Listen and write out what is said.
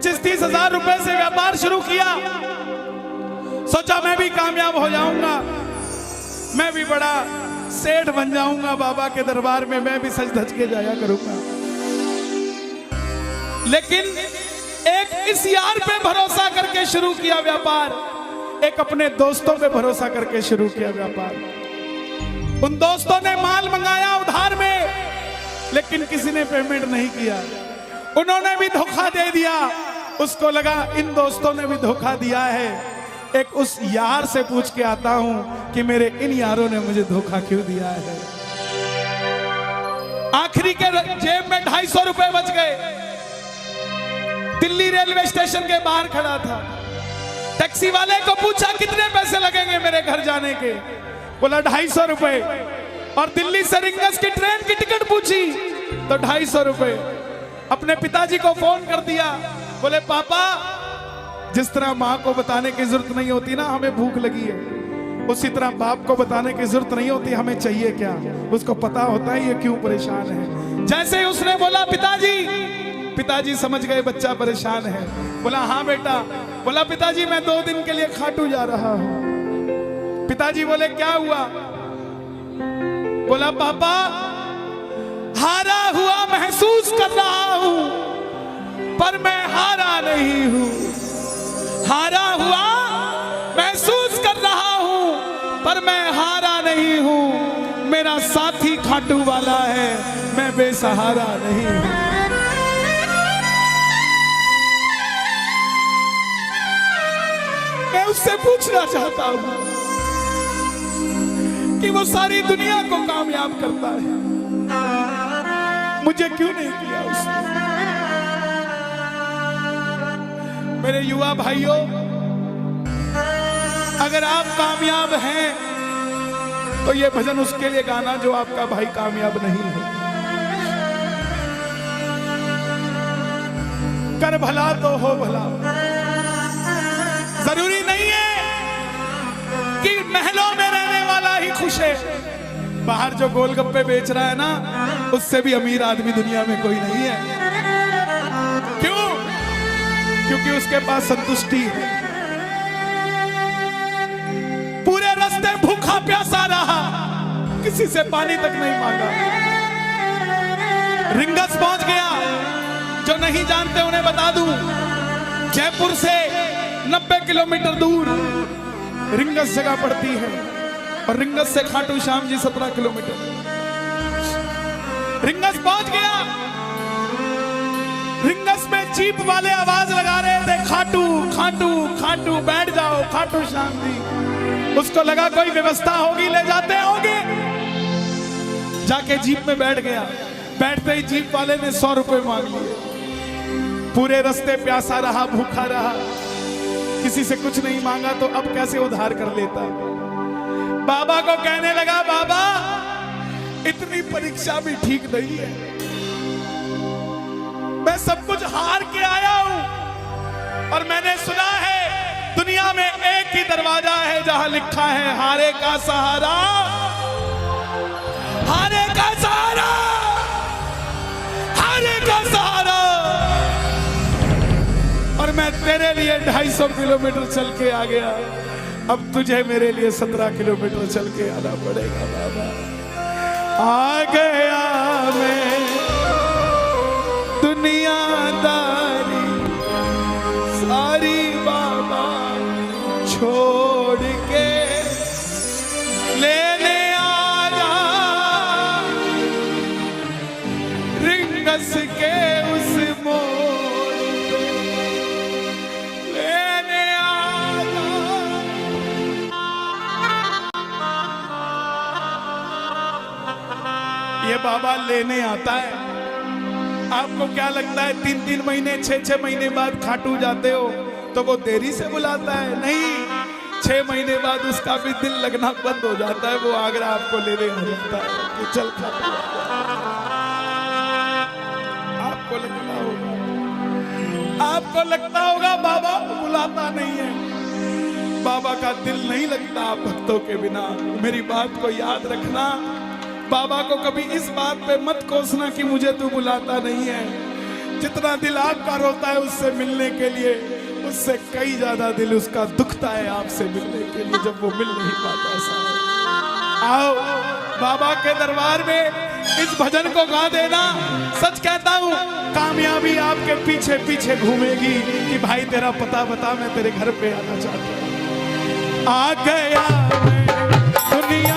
25-30 हजार रुपए से व्यापार शुरू किया। सोचा मैं भी कामयाब हो जाऊंगा, मैं भी बड़ा सेठ बन जाऊंगा, बाबा के दरबार में मैं भी सज धज के जाया करूंगा। लेकिन एक इस यार पे भरोसा करके शुरू किया व्यापार, एक अपने दोस्तों पे भरोसा करके शुरू किया व्यापार। उन दोस्तों ने माल मंगाया उधार में, लेकिन किसी ने पेमेंट नहीं किया। उन्होंने भी धोखा दे दिया। उसको लगा इन दोस्तों ने भी धोखा दिया है, एक उस यार से पूछ के आता हूं कि मेरे इन यारों ने मुझे धोखा क्यों दिया है। आखिरी के जेब में 250 रुपए बच गए। दिल्ली रेलवे स्टेशन के बाहर खड़ा था। टैक्सी वाले को पूछा कितने पैसे लगेंगे मेरे घर जाने के, बोला 250 रुपए। और दिल्ली से रिंगस की ट्रेन की टिकट पूछी तो 250 रुपए। अपने पिताजी को फोन कर दिया, बोले पापा, जिस तरह माँ को बताने की जरूरत नहीं होती ना हमें भूख लगी है, उसी तरह बाप को बताने की जरूरत नहीं होती हमें चाहिए क्या, उसको पता होता है ये क्यों परेशान है। जैसे ही उसने बोला पिताजी, पिताजी समझ गए बच्चा परेशान है। बोला हाँ बेटा। बोला पिताजी मैं 2 दिन के लिए खाटू जा रहा हूं। पिताजी बोले क्या हुआ? बोला पापा, हारा हुआ महसूस कर रहा हूं, पर मैं हारा नहीं हूं। हारा हुआ महसूस कर रहा हूं, पर मैं हारा नहीं हूं। मेरा साथी खाटू वाला है, मैं बेसहारा नहीं हूं। मैं उससे पूछना चाहता हूं कि वो सारी दुनिया को कामयाब करता है, मुझे क्यों नहीं किया उसने? मेरे युवा भाइयों, अगर आप कामयाब हैं तो ये भजन उसके लिए गाना जो आपका भाई कामयाब नहीं है। कर भला तो हो भला। जरूरी नहीं है कि महलों में रहने वाला ही खुश है। बाहर जो गोलगप्पे बेच रहा है ना, उससे भी अमीर आदमी दुनिया में कोई नहीं है। क्यों? क्योंकि उसके पास संतुष्टि है। पूरे रास्ते भूखा प्यासा रहा, किसी से पानी तक नहीं मांगा। रिंगस पहुंच गया। जो नहीं जानते उन्हें बता दूं, जयपुर से 90 किलोमीटर दूर रिंगस जगह पड़ती है, और रिंगस से खाटू श्याम जी 17 किलोमीटर। रिंगस पहुंच गया। रिंगस में जीप वाले आवाज लगा रहे थे, खाटू खाटू खाटू, बैठ जाओ खाटू श्याम जी। उसको लगा कोई व्यवस्था होगी, ले जाते होंगे। जाके जीप में बैठ गया। बैठते ही जीप वाले ने 100 रुपए मांग लिए। पूरे रास्ते प्यासा रहा, भूखा रहा, किसी से कुछ नहीं मांगा, तो अब कैसे उधार कर लेता। बाबा को कहने लगा, बाबा इतनी परीक्षा भी ठीक नहीं है, मैं सब कुछ हार के आया हूं, और मैंने सुना है दुनिया में एक ही दरवाजा है जहां लिखा है हारे का सहारा, हारे का सहारा, हारे का सहारा। और मैं तेरे लिए 250 किलोमीटर चल के आ गया, अब तुझे मेरे लिए 17 किलोमीटर चल के आना पड़ेगा। बाबा आ गया मैं दुनियादारी सारी बाबा छोड़ के, लेने आया रिंगस के उस मोड़ पे, लेने आया। ये बाबा लेने आता है। आपको क्या लगता है 3-3 महीने 6-6 महीने बाद खाटू जाते हो तो वो देरी से बुलाता है? नहीं, 6 महीने बाद उसका भी दिल लगना बंद हो जाता है, वो आगरा आपको लेने हो जाता है कि चल खाटू। आपको लगता होगा बाबा बुलाता नहीं है, बाबा का दिल नहीं लगता भक्तों के बिना। मेरी बात को याद रखना, बाबा को कभी इस बात पे मत कोसना कि मुझे तू बुलाता नहीं है। जितना दिल आपका रोता है उससे मिलने के लिए, उससे कई ज्यादा दिल उसका दुखता है आपसे मिलने के लिए जब वो मिल नहीं पाता। साहब आओ बाबा के दरबार में इस भजन को गा देना। सच कहता हूँ कामयाबी आपके पीछे पीछे घूमेगी कि भाई तेरा पता बता, मैं तेरे घर पे आना चाहता हूँ। आ गया मैं दुनिया